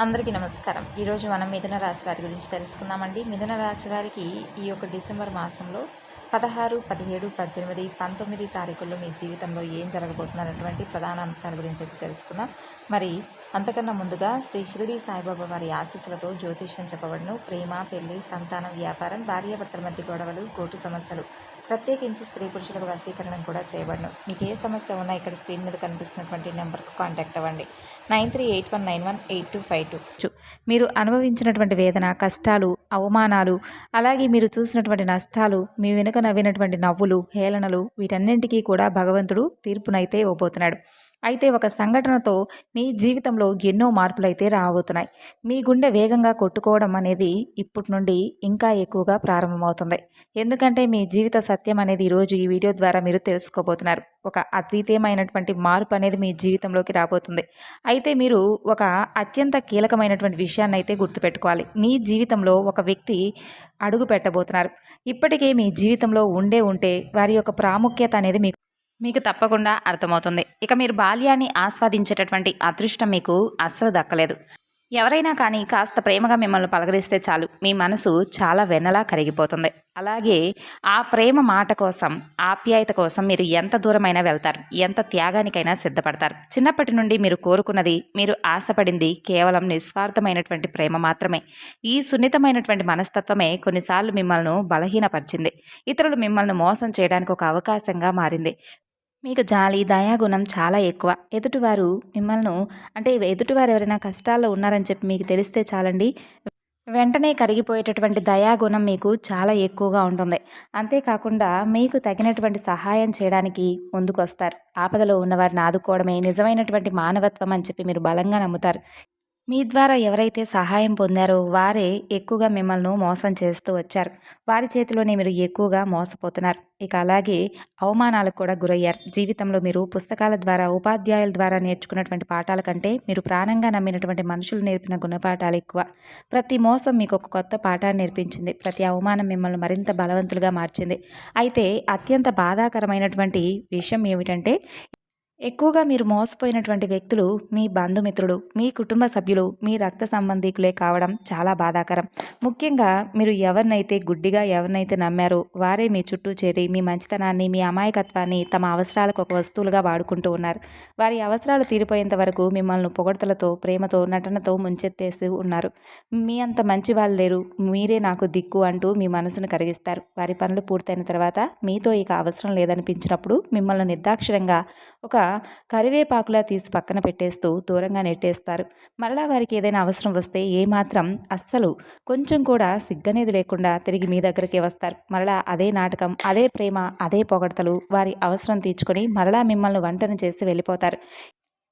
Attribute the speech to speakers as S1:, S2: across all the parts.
S1: అందరికీ నమస్కారం. ఈరోజు మనం మిథున రాశి వారి గురించి తెలుసుకుందామండి. మిథున రాశి వారికి ఈ యొక్క డిసెంబర్ మాసంలో 16, 17, 18, 19 తారీఖుల్లో మీ జీవితంలో ఏం జరగబోతున్నటువంటి ప్రధాన అంశాల గురించి అయితే తెలుసుకుందాం. మరి అంతకన్నా ముందుగా శ్రీ షిరిడి సాయిబాబా వారి ఆశీస్సులతో జ్యోతిష్యం చెప్పబడును. ప్రేమ, పెళ్లి, సంతానం, వ్యాపారం, భార్యాభర్తల మధ్య గొడవలు, కోర్టు సమస్యలు, ప్రత్యేకించి స్త్రీ పురుషులకు వశీకరణం కూడా చేయబడును. మీకు ఏ సమస్య ఉన్నా ఇక్కడ స్క్రీన్ మీద కనిపిస్తున్నటువంటి నెంబర్కు కాంటాక్ట్ అవ్వండి. 9381918252. మీరు అనుభవించినటువంటి వేదన, కష్టాలు, అవమానాలు, అలాగే మీరు చూసినటువంటి నష్టాలు, మీ వెనుక నవ్వినటువంటి నవ్వులు, హేళనలు, వీటన్నింటికీ కూడా భగవంతుడు తీర్పునైతే ఇవ్వబోతున్నాడు. అయితే ఒక సంఘటనతో మీ జీవితంలో ఎన్నో మార్పులైతే రాబోతున్నాయి. మీ గుండె వేగంగా కొట్టుకోవడం అనేది ఇప్పటి నుండి ఇంకా ఎక్కువగా ప్రారంభమవుతుంది. ఎందుకంటే మీ జీవిత సత్యం అనేది ఈరోజు ఈ వీడియో ద్వారా మీరు తెలుసుకోబోతున్నారు. ఒక అద్వితీయమైనటువంటి మార్పు అనేది మీ జీవితంలోకి రాబోతుంది. అయితే మీరు ఒక అత్యంత కీలకమైనటువంటి విషయాన్ని అయితే గుర్తుపెట్టుకోవాలి. మీ జీవితంలో ఒక వ్యక్తి అడుగు పెట్టబోతున్నారు. ఇప్పటికే మీ జీవితంలో ఉంటే వారి యొక్క ప్రాముఖ్యత అనేది మీకు మీకు తప్పకుండా అర్థమవుతుంది. ఇక మీరు బాల్యాన్ని ఆస్వాదించేటటువంటి అదృష్టం మీకు అస్సలు దక్కలేదు. ఎవరైనా కానీ కాస్త ప్రేమగా మిమ్మల్ని పలకరిస్తే చాలు మీ మనసు చాలా వెన్నలా కరిగిపోతుంది. అలాగే ఆ ప్రేమ మాట కోసం, ఆప్యాయత కోసం మీరు ఎంత దూరమైనా వెళ్తారు, ఎంత త్యాగానికైనా సిద్ధపడతారు. చిన్నప్పటి నుండి మీరు కోరుకున్నది, మీరు ఆశపడింది కేవలం నిస్వార్థమైనటువంటి ప్రేమ మాత్రమే. ఈ సున్నితమైనటువంటి మనస్తత్వమే కొన్నిసార్లు మిమ్మల్ని బలహీనపరిచింది. ఇతరులు మిమ్మల్ని మోసం చేయడానికి ఒక అవకాశంగా మారింది. మీకు జాలి, దయాగుణం చాలా ఎక్కువ. ఎదుటివారు ఎవరైనా కష్టాల్లో ఉన్నారని చెప్పి మీకు తెలిస్తే చాలండి, వెంటనే కరిగిపోయేటటువంటి దయాగుణం మీకు చాలా ఎక్కువగా ఉంటుంది. అంతేకాకుండా మీకు తగినటువంటి సహాయం చేయడానికి ముందుకొస్తారు. ఆపదలో ఉన్నవారిని ఆదుకోవడమే నిజమైనటువంటి మానవత్వం అని చెప్పి మీరు బలంగా నమ్ముతారు. మీ ద్వారా ఎవరైతే సహాయం పొందారో వారే ఎక్కువగా మిమ్మల్ని మోసం చేస్తూ వచ్చారు. వారి చేతిలోనే మీరు ఎక్కువగా మోసపోతున్నారు. ఇక అలాగే అవమానాలకు కూడా గురయ్యారు. జీవితంలో మీరు పుస్తకాల ద్వారా, ఉపాధ్యాయుల ద్వారా నేర్చుకున్నటువంటి పాఠాల కంటే మీరు ప్రాణంగా నమ్మినటువంటి మనుషులు నేర్పిన గుణపాఠాలు ఎక్కువ. ప్రతి మోసం మీకు ఒక కొత్త పాఠాన్ని నేర్పించింది. ప్రతి అవమానం మిమ్మల్ని మరింత బలవంతులుగా మార్చింది. అయితే అత్యంత బాధాకరమైనటువంటి విషయం ఏమిటంటే, ఎక్కువగా మీరు మోసపోయినటువంటి వ్యక్తులు మీ బంధుమిత్రులు, మీ కుటుంబ సభ్యులు, మీ రక్త సంబంధీకులే కావడం చాలా బాధాకరం. ముఖ్యంగా మీరు ఎవరినైతే నమ్మారో వారే మీ చుట్టూ చేరి మీ మంచితనాన్ని, మీ అమాయకత్వాన్ని తమ అవసరాలకు ఒక వస్తువులుగా వాడుకుంటూ ఉన్నారు. వారి అవసరాలు తీరిపోయేంత వరకు మిమ్మల్ని పొగడ్తలతో, ప్రేమతో, నటనతో ముంచెత్తేస్తూ ఉన్నారు. మీ అంత మంచి వాళ్ళు లేరు, మీరే నాకు దిక్కు అంటూ మీ మనసును కరిగిస్తారు. వారి పనులు పూర్తయిన తర్వాత మీతో ఇక అవసరం లేదనిపించినప్పుడు మిమ్మల్ని నిర్దాక్షిణ్యంగా ఒక కరివేపాకులా తీసి పక్కన పెట్టేస్తూ దూరంగా నెట్టేస్తారు. మరలా వారికి ఏదైనా అవసరం వస్తే ఏమాత్రం అస్సలు కొంచెం కూడా సిగ్గనేది లేకుండా తిరిగి మీ దగ్గరికి వస్తారు. మరలా అదే నాటకం, అదే ప్రేమ, అదే పొగడ్తలు, వారి అవసరం తీర్చుకొని మరలా మిమ్మల్ని వంటన చేసి వెళ్ళిపోతారు.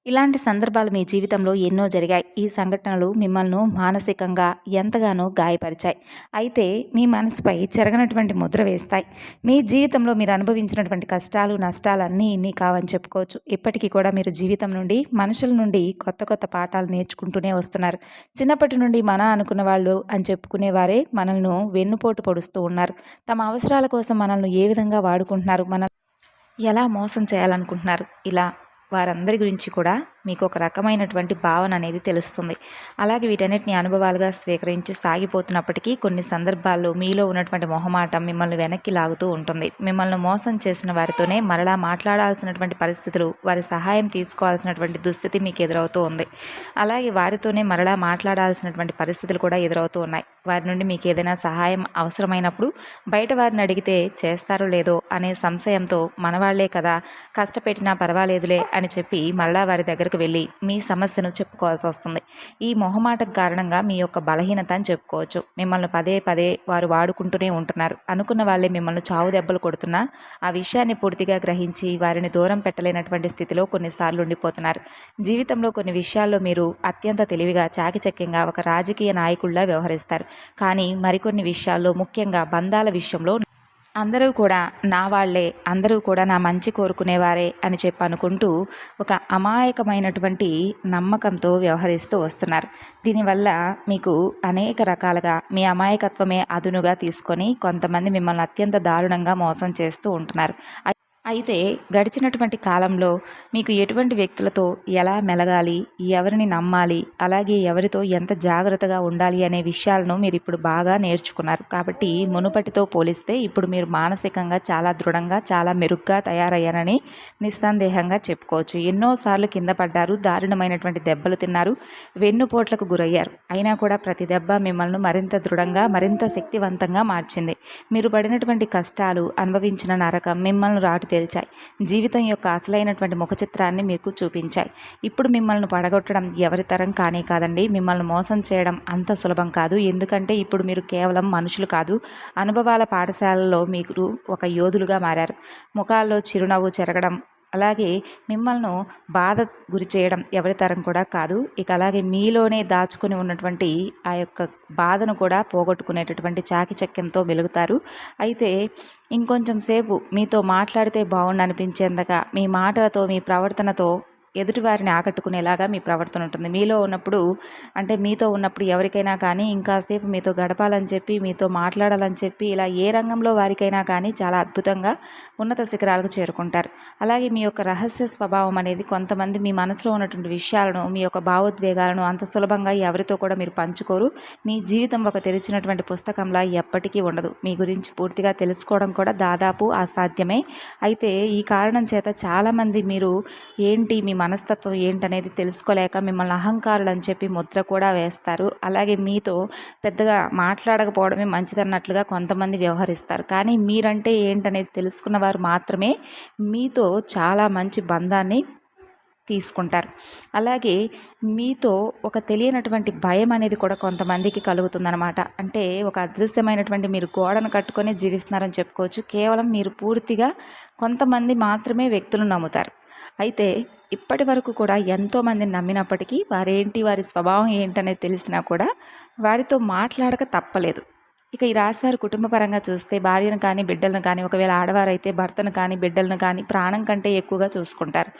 S1: ఇలాంటి సందర్భాలు మీ జీవితంలో ఎన్నో జరిగాయి. ఈ సంఘటనలు మిమ్మల్ని మానసికంగా ఎంతగానో గాయపరిచాయి. అయితే మీ మనసుపై చెరగనటువంటి ముద్ర వేస్తాయి. మీ జీవితంలో మీరు అనుభవించినటువంటి కష్టాలు, నష్టాలు అన్నీ ఇన్ని కావని చెప్పుకోవచ్చు. ఇప్పటికీ కూడా మీరు జీవితం నుండి, మనుషుల నుండి కొత్త కొత్త పాఠాలు నేర్చుకుంటూనే వస్తున్నారు. చిన్నప్పటి నుండి అనుకున్న వాళ్ళు అని చెప్పుకునేవారే మనల్ని వెన్నుపోటు పొడుస్తూ ఉన్నారు. తమ అవసరాల కోసం మనల్ని ఏ విధంగా వాడుకుంటున్నారు, ఎలా మోసం చేయాలనుకుంటున్నారు, ఇలా వారందరి గురించి కూడా మీకు ఒక రకమైనటువంటి భావన అనేది తెలుస్తుంది. అలాగే వీటన్నిటిని అనుభవాలుగా స్వీకరించి సాగిపోతున్నప్పటికీ కొన్ని సందర్భాల్లో మీలో ఉన్నటువంటి మొహమాటం మిమ్మల్ని వెనక్కి లాగుతూ ఉంటుంది. మిమ్మల్ని మోసం చేసిన వారితోనే మరలా మాట్లాడాల్సినటువంటి పరిస్థితులు, వారి సహాయం తీసుకోవాల్సినటువంటి దుస్థితి మీకు ఎదురవుతూ ఉంది. అలాగే వారితోనే మరలా మాట్లాడాల్సినటువంటి పరిస్థితులు కూడా ఎదురవుతూ ఉన్నాయి. వారి నుండి మీకు ఏదైనా సహాయం అవసరమైనప్పుడు బయట వారిని అడిగితే చేస్తారో లేదో అనే సంశయంతో మనవాళ్లే కదా, కష్టపెట్టినా పర్వాలేదులే అని చెప్పి మరలా వారి దగ్గరకు వెళ్ళి మీ సమస్యను చెప్పుకోవాల్సి వస్తుంది. ఈ మొహమాటం కారణంగా మీ యొక్క బలహీనత అని చెప్పుకోవచ్చు. మిమ్మల్ని పదే పదే వారు వాడుకుంటూనే ఉంటున్నారు. అనుకున్న వాళ్ళే మిమ్మల్ని చావు దెబ్బలు కొడుతున్నా ఆ విషయాన్ని పూర్తిగా గ్రహించి వారిని దూరం పెట్టలేనటువంటి స్థితిలో కొన్నిసార్లు ఉండిపోతున్నారు. జీవితంలో కొన్ని విషయాల్లో మీరు అత్యంత తెలివిగా, చాకచక్యంగా ఒక రాజకీయ నాయకుల్లా వ్యవహరిస్తారు. కానీ మరికొన్ని విషయాల్లో, ముఖ్యంగా బంధాల విషయంలో అందరూ కూడా నా వాళ్లే, అందరూ కూడా నా మంచి కోరుకునేవారే అని చెప్పి అనుకుంటూ ఒక అమాయకమైనటువంటి నమ్మకంతో వ్యవహరిస్తూ వస్తున్నారు. దీనివల్ల మీకు అనేక రకాలుగా మీ అమాయకత్వమే అదునుగా తీసుకొని కొంతమంది మిమ్మల్ని అత్యంత దారుణంగా మోసం చేస్తూ ఉంటున్నారు. అయితే గడిచినటువంటి కాలంలో మీకు ఎటువంటి వ్యక్తులతో ఎలా మెలగాలి, ఎవరిని నమ్మాలి, అలాగే ఎవరితో ఎంత జాగ్రత్తగా ఉండాలి అనే విషయాలను మీరిప్పుడు బాగా నేర్చుకున్నారు. కాబట్టి మునుపటితో పోలిస్తే ఇప్పుడు మీరు మానసికంగా చాలా దృఢంగా, చాలా మెరుగ్గా తయారయ్యారని నిస్సందేహంగా చెప్పుకోవచ్చు. ఎన్నోసార్లు కింద పడ్డారు, దారుణమైనటువంటి దెబ్బలు తిన్నారు, వెన్నుపోట్లకు గురయ్యారు. అయినా కూడా ప్రతి దెబ్బ మిమ్మల్ని మరింత దృఢంగా, మరింత శక్తివంతంగా మార్చింది. మీరు పడినటువంటి కష్టాలు, అనుభవించిన నరకం మిమ్మల్ని రాటు తేల్చాయి. జీవితం యొక్క అసలైనటువంటి ముఖ చిత్రాన్ని మీకు చూపించాయి. ఇప్పుడు మిమ్మల్ని పడగొట్టడం ఎవరి తరం కానే కాదండి. మిమ్మల్ని మోసం చేయడం అంత సులభం కాదు. ఎందుకంటే ఇప్పుడు మీరు కేవలం మనుషులు కాదు, అనుభవాల పాఠశాలలో మీరు ఒక యోధులుగా మారారు. ముఖాల్లో చిరునవ్వు చెరగడం, అలాగే మిమ్మల్ని బాధ గురి చేయడం ఎవరి తరం కూడా కాదు. ఇక అలాగే మీలోనే దాచుకుని ఉన్నటువంటి ఆ యొక్క బాధను కూడా పోగొట్టుకునేటటువంటి చాకిచక్యంతో వెలుగుతారు. అయితే ఇంకొంచెం సేపు మీతో మాట్లాడితే బాగుండు అనిపించేంతగా మీ మాటలతో, మీ ప్రవర్తనతో ఎదుటివారిని ఆకట్టుకునేలాగా మీ ప్రవర్తన ఉంటుంది. మీలో ఉన్నప్పుడు, అంటే మీతో ఉన్నప్పుడు ఎవరికైనా కానీ ఇంకాసేపు మీతో గడపాలని చెప్పి, మీతో మాట్లాడాలని చెప్పి, ఇలా ఏ రంగంలో వారికైనా కానీ చాలా అద్భుతంగా ఉన్నత శిఖరాలకు చేరుకుంటారు. అలాగే మీ యొక్క రహస్య స్వభావం అనేది కొంతమంది మీ మనసులో ఉన్నటువంటి విషయాలను, మీ యొక్క భావోద్వేగాలను అంత సులభంగా ఎవరితో కూడా మీరు పంచుకోరు. మీ జీవితం ఒక తెరిచినటువంటి పుస్తకంలా ఎప్పటికీ ఉండదు. మీ గురించి పూర్తిగా తెలుసుకోవడం కూడా దాదాపు అసాధ్యమే. అయితే ఈ కారణం చేత చాలామంది మీరు ఏంటి, మీ మనస్తత్వం ఏంటనేది తెలుసుకోలేక మిమ్మల్ని అహంకారులు అని చెప్పి ముద్ర కూడా వేస్తారు. అలాగే మీతో పెద్దగా మాట్లాడకపోవడమే మంచిదన్నట్లుగా కొంతమంది వ్యవహరిస్తారు. కానీ మీరంటే ఏంటనేది తెలుసుకున్న వారు మాత్రమే మీతో చాలా మంచి బంధాన్ని తీసుకుంటారు. అలాగే మీతో ఒక తెలియనటువంటి భయం అనేది కూడా కొంతమందికి కలుగుతుందన్నమాట. అంటే ఒక అదృశ్యమైనటువంటి మీరు గోడను కట్టుకొని జీవిస్తున్నారని చెప్పుకోవచ్చు. కేవలం మీరు పూర్తిగా కొంతమంది మాత్రమే వ్యక్తులను నమ్ముతారు. అయితే ఇప్పటి వరకు కూడా ఎంతోమందిని నమ్మినప్పటికీ వారేంటి, వారి స్వభావం ఏంటనేది తెలిసినా కూడా వారితో మాట్లాడక తప్పలేదు. ఇక ఈ రాశివారి కుటుంబ పరంగా చూస్తే భార్యను కానీ, బిడ్డలను కానీ, ఒకవేళ ఆడవారైతే భర్తను కానీ, బిడ్డలను కానీ ప్రాణం కంటే ఎక్కువగా చూసుకుంటారు.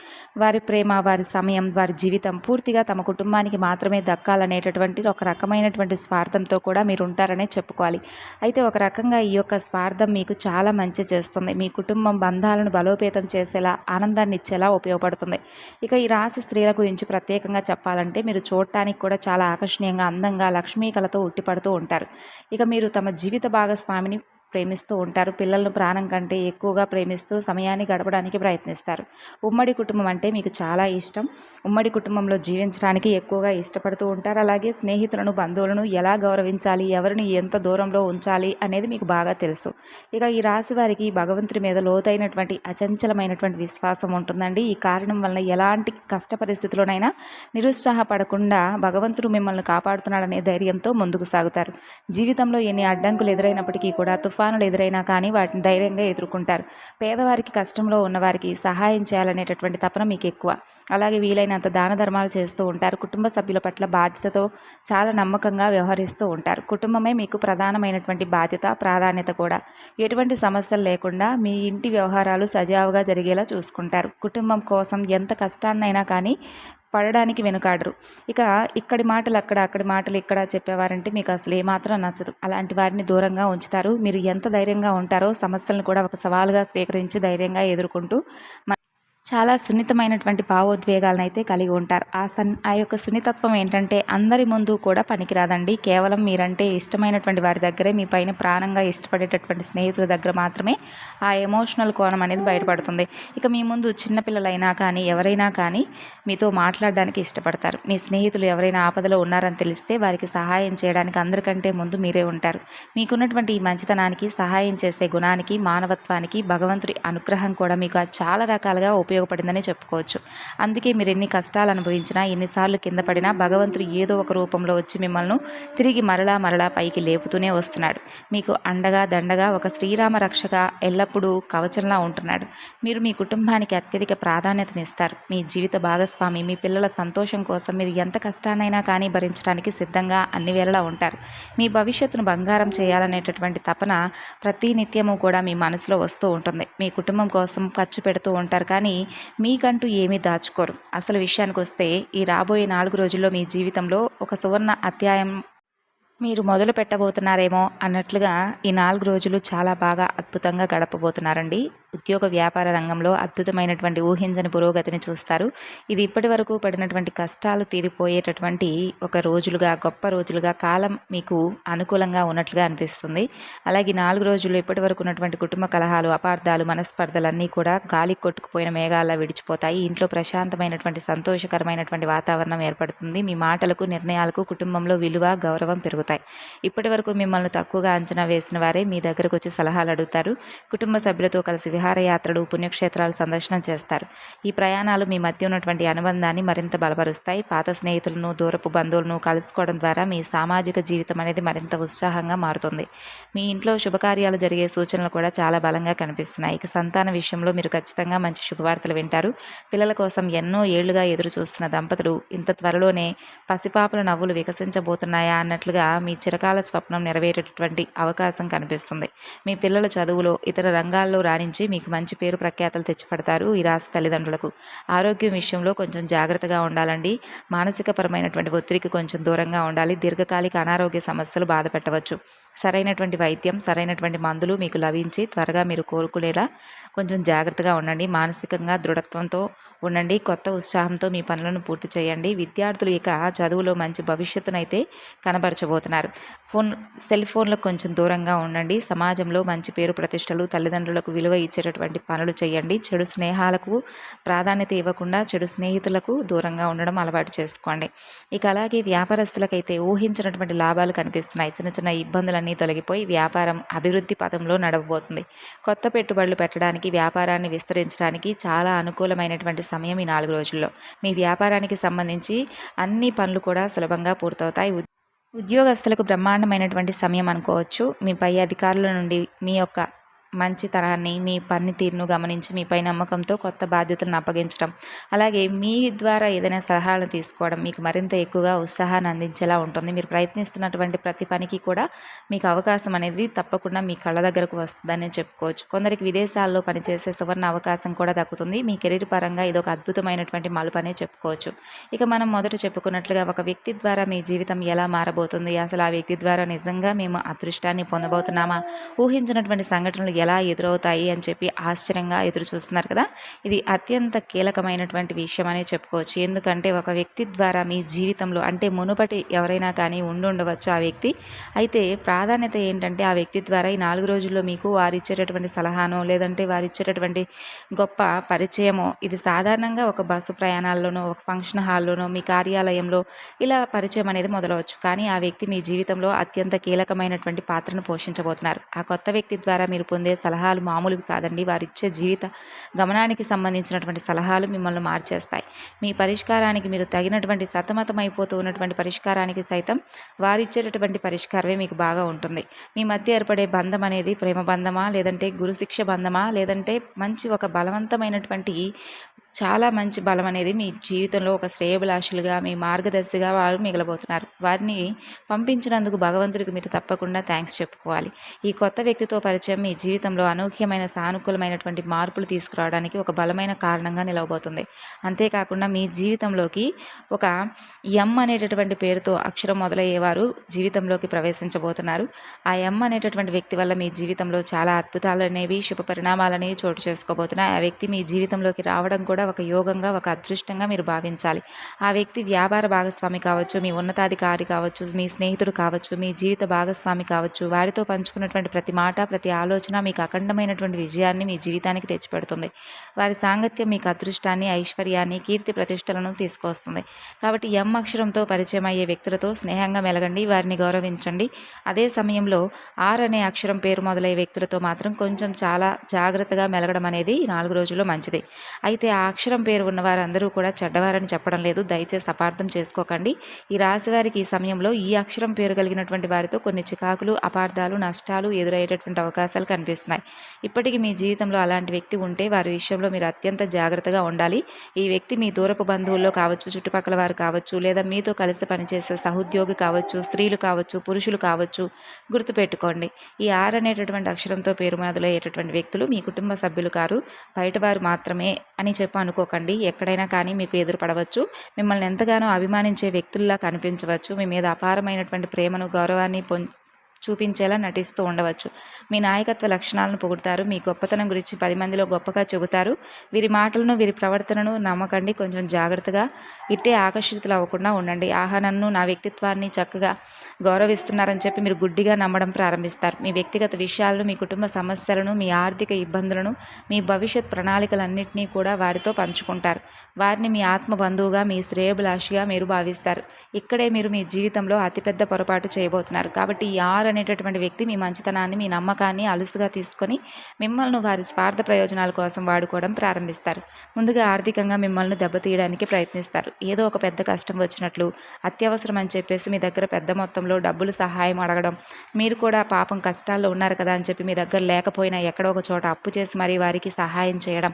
S1: వారి ప్రేమ, వారి సమయం, వారి జీవితం పూర్తిగా తమ కుటుంబానికి మాత్రమే దక్కాలనేటటువంటి ఒక రకమైనటువంటి స్వార్థంతో కూడా మీరు ఉంటారనే చెప్పుకోవాలి. అయితే ఒక రకంగా ఈ యొక్క స్వార్థం మీకు చాలా మంచి చేస్తుంది. మీ కుటుంబం బంధాలను బలోపేతం చేసేలా, ఆనందాన్ని ఇచ్చేలా ఉపయోగపడుతుంది. ఇక ఈ రాశి స్త్రీల గురించి ప్రత్యేకంగా చెప్పాలంటే మీరు చూడటానికి కూడా చాలా ఆకర్షణీయంగా, అందంగా, లక్ష్మీ కళతో ఉట్టిపడుతూ ఉంటారు. ఇక మీరు తమ జీవిత భాగస్వామిని ప్రేమిస్తూ ఉంటారు. పిల్లలను ప్రాణం కంటే ఎక్కువగా ప్రేమిస్తూ సమయాన్ని గడపడానికి ప్రయత్నిస్తారు. ఉమ్మడి కుటుంబం అంటే మీకు చాలా ఇష్టం. ఉమ్మడి కుటుంబంలో జీవించడానికి ఎక్కువగా ఇష్టపడుతూ ఉంటారు. అలాగే స్నేహితులను, బంధువులను ఎలా గౌరవించాలి, ఎవరిని ఎంత దూరంలో ఉంచాలి అనేది మీకు బాగా తెలుసు. ఇక ఈ రాశి వారికి భగవంతుడి మీద లోతైనటువంటి అచంచలమైనటువంటి విశ్వాసం ఉంటుందండి. ఈ కారణం వల్ల ఎలాంటి కష్ట పరిస్థితుల్లోనైనా నిరుత్సాహపడకుండా భగవంతుడు మిమ్మల్ని కాపాడుతున్నాడనే ధైర్యంతో ముందుకు సాగుతారు. జీవితంలో ఎన్ని అడ్డంకులు ఎదురైనప్పటికీ కూడా తుఫానులు ఎదురైనా కానీ వాటిని ధైర్యంగా ఎదుర్కొంటారు. పేదవారికి, కష్టంలో ఉన్నవారికి సహాయం చేయాలనేటటువంటి తపన మీకు ఎక్కువ. అలాగే వీలైనంత దాన ధర్మాలు చేస్తూ ఉంటారు. కుటుంబ సభ్యుల పట్ల బాధ్యతతో చాలా నమ్మకంగా వ్యవహరిస్తూ ఉంటారు. కుటుంబమే మీకు ప్రధానమైనటువంటి బాధ్యత, ప్రాధాన్యత కూడా. ఎటువంటి సమస్యలు లేకుండా మీ ఇంటి వ్యవహారాలు సజావుగా జరిగేలా చూసుకుంటారు. కుటుంబం కోసం ఎంత కష్టాన్నైనా కానీ పడడానికి వెనుకాడరు. ఇక ఇక్కడి మాటలు అక్కడ, అక్కడి మాటలు ఇక్కడ చెప్పేవారంటే మీకు అసలు ఏమాత్రం నచ్చదు. అలాంటి వారిని దూరంగా ఉంచుతారు. మీరు ఎంత ధైర్యంగా ఉంటారో సమస్యలను కూడా ఒక సవాలుగా స్వీకరించి ధైర్యంగా ఎదుర్కొంటూ చాలా సున్నితమైనటువంటి భావోద్వేగాలను అయితే కలిగి ఉంటారు. ఆ యొక్క సున్నితత్వం ఏంటంటే అందరి ముందు కూడా పనికిరాదండి. కేవలం మీరంటే ఇష్టమైనటువంటి వారి దగ్గరే, మీ పైన ప్రాణంగా ఇష్టపడేటటువంటి స్నేహితుల దగ్గర మాత్రమే ఆ ఎమోషనల్ కోణం అనేది బయటపడుతుంది. ఇక మీ ముందు చిన్నపిల్లలైనా కానీ, ఎవరైనా కానీ మీతో మాట్లాడడానికి ఇష్టపడతారు. మీ స్నేహితులు ఎవరైనా ఆపదలో ఉన్నారని తెలిస్తే వారికి సహాయం చేయడానికి అందరికంటే ముందు మీరే ఉంటారు. మీకున్నటువంటి ఈ మంచితనానికి, సహాయం చేసే గుణానికి, మానవత్వానికి భగవంతుడి అనుగ్రహం కూడా మీకు చాలా రకాలుగా ఉపయోగపడిందని చెప్పుకోవచ్చు. అందుకే మీరు ఎన్ని కష్టాలు అనుభవించినా, ఎన్నిసార్లు కింద పడినా భగవంతుడు ఏదో ఒక రూపంలో వచ్చి మిమ్మల్ని తిరిగి మరలా పైకి లేపుతూనే వస్తున్నాడు. మీకు అండగా, దండగా, ఒక శ్రీరామ రక్షగా ఎల్లప్పుడూ కవచంలా ఉంటున్నాడు. మీరు మీ కుటుంబానికి అత్యధిక ప్రాధాన్యతనిస్తారు. మీ జీవిత భాగస్వామి, మీ పిల్లల సంతోషం కోసం మీరు ఎంత కష్టాన్నైనా కానీ భరించడానికి సిద్ధంగా అన్ని వేళలా ఉంటారు. మీ భవిష్యత్తును బంగారం చేయాలనేటటువంటి తపన ప్రతి నిత్యము కూడా మీ మనసులో వస్తూ ఉంటుంది. మీ కుటుంబం కోసం ఖర్చు పెడుతూ ఉంటారు. కానీ మీకంటూ ఏమీ దాచుకోరు. అసలు విషయానికి వస్తే ఈ రాబోయే 4 రోజుల్లో మీ జీవితంలో ఒక సువర్ణ అధ్యాయం మీరు మొదలు పెట్టబోతున్నారేమో అన్నట్లుగా ఈ 4 రోజులు చాలా బాగా అద్భుతంగా గడపబోతున్నారండి. ఉద్యోగ వ్యాపార రంగంలో అద్భుతమైనటువంటి ఊహించని పురోగతిని చూస్తారు. ఇది ఇప్పటి వరకు పడినటువంటి కష్టాలు తీరిపోయేటటువంటి ఒక రోజులుగా, గొప్ప రోజులుగా కాలం మీకు అనుకూలంగా ఉన్నట్లుగా అనిపిస్తుంది. అలాగే 4 రోజులు ఇప్పటి వరకు ఉన్నటువంటి కుటుంబ కలహాలు, అపార్థాలు, మనస్పర్ధలన్నీ కూడా గాలికి కొట్టుకుపోయిన మేఘాల్లా విడిచిపోతాయి. ఇంట్లో ప్రశాంతమైనటువంటి సంతోషకరమైనటువంటి వాతావరణం ఏర్పడుతుంది. మీ మాటలకు, నిర్ణయాలకు కుటుంబంలో విలువ, గౌరవం పెరుగుతాయి. ఇప్పటి వరకు మిమ్మల్ని తక్కువగా అంచనా వేసిన వారే మీ దగ్గరకు వచ్చి సలహాలు అడుగుతారు. కుటుంబ సభ్యులతో కలిసి విహారయాత్రలు, పుణ్యక్షేత్రాలు సందర్శనం చేస్తారు. ఈ ప్రయాణాలు మీ మధ్య ఉన్నటువంటి అనుబంధాన్ని మరింత బలపరుస్తాయి. పాత స్నేహితులను, దూరపు బంధువులను కలుసుకోవడం ద్వారా మీ సామాజిక జీవితం అనేది మరింత ఉత్సాహంగా మారుతుంది. మీ ఇంట్లో శుభకార్యాలు జరిగే సూచనలు కూడా చాలా బలంగా కనిపిస్తున్నాయి. ఇక సంతాన విషయంలో మీరు ఖచ్చితంగా మంచి శుభవార్తలు వింటారు. పిల్లల కోసం ఎన్నో ఏళ్లుగా ఎదురు చూస్తున్న దంపతులు ఇంత త్వరలోనే పసిపాపల నవ్వులు వికసించబోతున్నాయా అన్నట్లుగా మీ చిరకాల స్వప్నం నెరవేరేటటువంటి అవకాశం కనిపిస్తుంది. మీ పిల్లల చదువులో, ఇతర రంగాల్లో రాణించి మీకు మంచి పేరు ప్రఖ్యాతలు తెచ్చిపెడతారు. ఈ రాశి తల్లిదండ్రులకు ఆరోగ్యం విషయంలో కొంచెం జాగ్రత్తగా ఉండాలండి. మానసికపరమైనటువంటి ఒత్తిడికి కొంచెం దూరంగా ఉండాలి. దీర్ఘకాలిక అనారోగ్య సమస్యలు బాధ పెట్టవచ్చు. సరైనటువంటి వైద్యం, సరైనటువంటి మందులు మీకు లభించి త్వరగా మీరు కోలుకునేలా కొంచెం జాగ్రత్తగా ఉండండి. మానసికంగా దృఢత్వంతో ఉండండి. కొత్త ఉత్సాహంతో మీ పనులను పూర్తి చేయండి. విద్యార్థులు ఇక చదువులో మంచి భవిష్యత్తునైతే కనబరచబోతున్నారు. సెల్ ఫోన్లకు కొంచెం దూరంగా ఉండండి. సమాజంలో మంచి పేరు ప్రతిష్టలు, తల్లిదండ్రులకు విలువ ఇచ్చేటటువంటి పనులు చేయండి. చెడు స్నేహాలకు ప్రాధాన్యత ఇవ్వకుండా చెడు స్నేహితులకు దూరంగా ఉండడం అలవాటు చేసుకోండి. ఇక అలాగే వ్యాపారస్తులకైతే ఊహించినటువంటి లాభాలు కనిపిస్తున్నాయి. చిన్న చిన్న ఇబ్బందులన్నీ తొలగిపోయి వ్యాపారం అభివృద్ధి పథంలో నడవబోతుంది. కొత్త పెట్టుబడులు పెట్టడానికి, వ్యాపారాన్ని విస్తరించడానికి చాలా అనుకూలమైనటువంటి సమయం ఈ 4 రోజుల్లో. మీ వ్యాపారానికి సంబంధించి అన్ని పనులు కూడా సులభంగా పూర్తవుతాయి. ఉద్యోగస్తులకు బ్రహ్మాండమైనటువంటి సమయం అనుకోవచ్చు. మీ పై అధికారుల నుండి మీ యొక్క మంచి తరాన్ని, మీ పనితీరును గమనించి మీపై నమ్మకంతో కొత్త బాధ్యతలను అప్పగించడం, అలాగే మీ ద్వారా ఏదైనా సలహాలను తీసుకోవడం మీకు మరింత ఎక్కువగా ఉత్సాహాన్ని అందించేలా ఉంటుంది. మీరు ప్రయత్నిస్తున్నటువంటి ప్రతి పనికి కూడా మీకు అవకాశం అనేది తప్పకుండా మీ కళ్ళ దగ్గరకు వస్తుందని చెప్పుకోవచ్చు. కొందరికి విదేశాల్లో పనిచేసే సువర్ణ అవకాశం కూడా దక్కుతుంది. మీ కెరీర్ పరంగా ఇదొక అద్భుతమైనటువంటి మలుపనే చెప్పుకోవచ్చు. ఇక మనం మొదట చెప్పుకున్నట్లుగా ఒక వ్యక్తి ద్వారా మీ జీవితం ఎలా మారబోతుంది, అసలు ఆ వ్యక్తి ద్వారా నిజంగా మేము అదృష్టాన్ని పొందబోతున్నామా, ఊహించినటువంటి సంఘటనలు ఎలా ఎదురవుతాయి అని చెప్పి ఆశ్చర్యంగా ఎదురు చూస్తున్నారు కదా. ఇది అత్యంత కీలకమైనటువంటి విషయం అనే చెప్పుకోవచ్చు. ఎందుకంటే ఒక వ్యక్తి ద్వారా మీ జీవితంలో, అంటే మునుపటి ఎవరైనా కానీ ఉండవచ్చు ఆ వ్యక్తి. అయితే ప్రాధాన్యత ఏంటంటే ఆ వ్యక్తి ద్వారా ఈ 4 రోజుల్లో మీకు వారు ఇచ్చేటటువంటి సలహానో, లేదంటే వారు ఇచ్చేటటువంటి గొప్ప పరిచయమో, ఇది సాధారణంగా ఒక బస్సు ప్రయాణాల్లోనో, ఒక ఫంక్షన్ హాల్లోనో, మీ కార్యాలయంలో ఇలా పరిచయం అనేది మొదలవచ్చు. కానీ ఆ వ్యక్తి మీ జీవితంలో అత్యంత కీలకమైనటువంటి పాత్రను పోషించబోతున్నారు. ఆ కొత్త వ్యక్తి ద్వారా మీరు పొందే సలహాలు మామూలువి కాదండి. వారిచ్చే జీవిత గమనానికి సంబంధించినటువంటి సలహాలు మిమ్మల్ని మార్చేస్తాయి. మీ పరిష్కారానికి మీరు తగినటువంటి సతమతమైపోతూ ఉన్నటువంటి పరిష్కారానికి సైతం వారిచ్చేటటువంటి పరిష్కారమే మీకు బాగా ఉంటుంది. మీ మధ్య ఏర్పడే బంధం అనేది ప్రేమ బంధమా, లేదంటే గురుశిక్ష బంధమా, లేదంటే మంచి ఒక బలవంతమైనటువంటి చాలా మంచి బలం అనేది మీ జీవితంలో ఒక శ్రేయోభిలాషులుగా, మీ మార్గదర్శిగా వారు మిగలబోతున్నారు. వారిని పంపించినందుకు భగవంతుడికి మీరు తప్పకుండా థ్యాంక్స్ చెప్పుకోవాలి. ఈ కొత్త వ్యక్తితో పరిచయం మీ జీవితంలో అనూహ్యమైన సానుకూలమైనటువంటి మార్పులు తీసుకురావడానికి ఒక బలమైన కారణంగా నిలవబోతుంది. అంతేకాకుండా మీ జీవితంలోకి ఒక ఎం అనేటటువంటి పేరుతో అక్షరం మొదలయ్యేవారు జీవితంలోకి ప్రవేశించబోతున్నారు. ఆ ఎం అనేటటువంటి వ్యక్తి వల్ల మీ జీవితంలో చాలా అద్భుతాలు అనేవి, శుభ పరిణామాలనేవి చోటు చేసుకోబోతున్నాయి. ఆ వ్యక్తి మీ జీవితంలోకి రావడం కూడా ఒక యోగంగా, ఒక అదృష్టంగా మీరు భావించాలి. ఆ వ్యక్తి వ్యాపార భాగస్వామి కావచ్చు, మీ ఉన్నతాధికారి కావచ్చు, మీ స్నేహితుడు కావచ్చు, మీ జీవిత భాగస్వామి కావచ్చు. వారితో పంచుకున్నటువంటి ప్రతి మాట, ప్రతి ఆలోచన మీకు అఖండమైనటువంటి విజయాన్ని మీ జీవితానికి తెచ్చిపెడుతుంది. వారి సాంగత్యం మీకు అదృష్టాన్ని, ఐశ్వర్యాన్ని, కీర్తి ప్రతిష్టలను తీసుకొస్తుంది. కాబట్టి ఎం అక్షరంతో పరిచయం అయ్యే వ్యక్తులతో స్నేహంగా మెలగండి, వారిని గౌరవించండి. అదే సమయంలో ఆర్ అనే అక్షరం పేరు మొదలయ్యే వ్యక్తులతో మాత్రం కొంచెం చాలా జాగ్రత్తగా మెలగడం అనేది 4 రోజుల్లో మంచిది. అయితే ఆ అక్షరం పేరు ఉన్న వారందరూ కూడా చెడ్డవారని చెప్పడం లేదు, దయచేసి అపార్థం చేసుకోకండి. ఈ రాశి వారికి ఈ సమయంలో ఈ అక్షరం పేరు కలిగినటువంటి వారితో కొన్ని చికాకులు, అపార్థాలు, నష్టాలు ఎదురయ్యేటటువంటి అవకాశాలు కనిపిస్తున్నాయి. ఇప్పటికీ మీ జీవితంలో అలాంటి వ్యక్తి ఉంటే వారి విషయంలో మీరు అత్యంత జాగ్రత్తగా ఉండాలి. ఈ వ్యక్తి మీ దూరపు బంధువుల్లో కావచ్చు, చుట్టుపక్కల వారు కావచ్చు, లేదా మీతో కలిసి పనిచేసే సహోద్యోగి కావచ్చు, స్త్రీలు కావచ్చు, పురుషులు కావచ్చు. గుర్తుపెట్టుకోండి, ఈ ఆర్ అనేటటువంటి అక్షరంతో పేరు మొదలయ్యేటటువంటి వ్యక్తులు మీ కుటుంబ సభ్యులు కారు, బయటవారు మాత్రమే అని అనుకోకండి. ఎక్కడైనా కానీ మీకు ఎదురుపడవచ్చు. మిమ్మల్ని ఎంతగానో అభిమానించే వ్యక్తుల్లా కనిపించవచ్చు. మీ మీద అపారమైనటువంటి ప్రేమను, గౌరవాన్ని చూపించేలా నటిస్తూ ఉండవచ్చు. మీ నాయకత్వ లక్షణాలను పొగుడుతారు. మీ గొప్పతనం గురించి 10 మందిలో గొప్పగా చెబుతారు. వీరి మాటలను వీరి ప్రవర్తనను నమ్మకండి. కొంచెం జాగ్రత్తగా ఇట్టే ఆకర్షితులు అవ్వకుండా ఉండండి. ఆహా, నన్ను నా వ్యక్తిత్వాన్ని చక్కగా గౌరవిస్తున్నారని చెప్పి మీరు గుడ్డిగా నమ్మడం ప్రారంభిస్తారు. మీ వ్యక్తిగత విషయాలను, మీ కుటుంబ సమస్యలను, మీ ఆర్థిక ఇబ్బందులను, మీ భవిష్యత్ ప్రణాళికలన్నింటినీ కూడా వారితో పంచుకుంటారు. వారిని మీ ఆత్మ బంధువుగా, మీ శ్రేయోభిలాషిగా మీరు భావిస్తారు. ఇక్కడే మీరు మీ జీవితంలో అతిపెద్ద పొరపాటు చేయబోతున్నారు. కాబట్టి ఈ 6 అనేటటువంటి వ్యక్తి మీ మంచితనాన్ని, మీ నమ్మకాన్ని అలుసుగా తీసుకొని మిమ్మల్ని వారి స్వార్థ ప్రయోజనాల కోసం వాడుకోవడం ప్రారంభిస్తారు. ముందుగా ఆర్థికంగా మిమ్మల్ని దెబ్బతీయడానికి ప్రయత్నిస్తారు. ఏదో ఒక పెద్ద కష్టం వచ్చినట్లు, అత్యవసరం అని చెప్పేసి మీ దగ్గర పెద్ద మొత్తంలో డబ్బులు సహాయం అడగడం, మీరు కూడా పాపం కష్టాల్లో ఉన్నారు కదా అని చెప్పి మీ దగ్గర లేకపోయినా ఎక్కడో ఒక చోట అప్పు చేసి మరీ వారికి సహాయం చేయడం,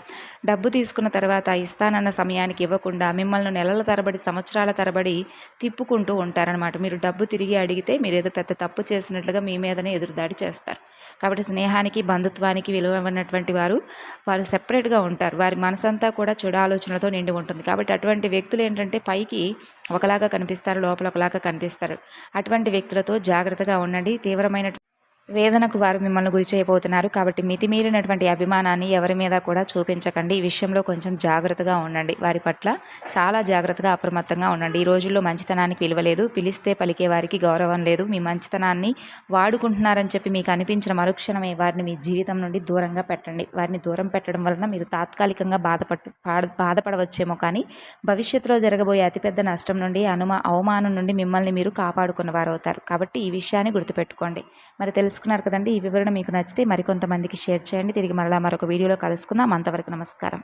S1: డబ్బు తీసుకున్న తర్వాత ఇస్తానన్న సమయానికి ఇవ్వకుండా మిమ్మల్ని నెలల తరబడి, సంవత్సరాల తరబడి తిప్పుకుంటూ ఉంటారనమాట. మీరు డబ్బు తిరిగి అడిగితే మీరు ఏదో పెద్ద తప్పు చేసినట్లుగా మీ మీదనే ఎదురుదాడి చేస్తారు. కాబట్టి స్నేహానికి, బంధుత్వానికి విలువ ఇవ్వనటువంటి వారు సెపరేట్గా ఉంటారు. వారి మనసంతా కూడా చెడు ఆలోచనలతో నిండి ఉంటుంది. కాబట్టి అటువంటి వ్యక్తులు ఏంటంటే పైకి ఒకలాగా కనిపిస్తారు, లోపల ఒకలాగా కనిపిస్తారు. అటువంటి వ్యక్తులతో జాగ్రత్తగా ఉండండి. తీవ్రమైన వేదనకు వారు మిమ్మల్ని గురి చేయబోతున్నారు. కాబట్టి మితిమీరినటువంటి అభిమానాన్ని ఎవరి మీద కూడా చూపించకండి. ఈ విషయంలో కొంచెం జాగ్రత్తగా ఉండండి. వారి పట్ల చాలా జాగ్రత్తగా, అప్రమత్తంగా ఉండండి. ఈ రోజుల్లో మంచితనానికి విలువ లేదు. పిలిస్తే పలికే వారికి గౌరవం లేదు. మీ మంచితనాన్ని వాడుకుంటున్నారని చెప్పి మీకు అనిపించిన మరుక్షణమే వారిని మీ జీవితం నుండి దూరంగా పెట్టండి. వారిని దూరం పెట్టడం వలన మీరు తాత్కాలికంగా బాధపడవచ్చేమో, కానీ భవిష్యత్తులో జరగబోయే అతిపెద్ద నష్టం నుండి, అవమానం నుండి మిమ్మల్ని మీరు కాపాడుకున్న వారు అవుతారు. కాబట్టి ఈ విషయాన్ని గుర్తుపెట్టుకోండి. మరి తెలుసుకున్నారు కదండి. ఈ వివరణ మీకు నచ్చితే మరికొంతమందికి షేర్ చేయండి. తిరిగి మరలా మరొక వీడియోలో కలుసుకుందాం. అంతవరకు నమస్కారం.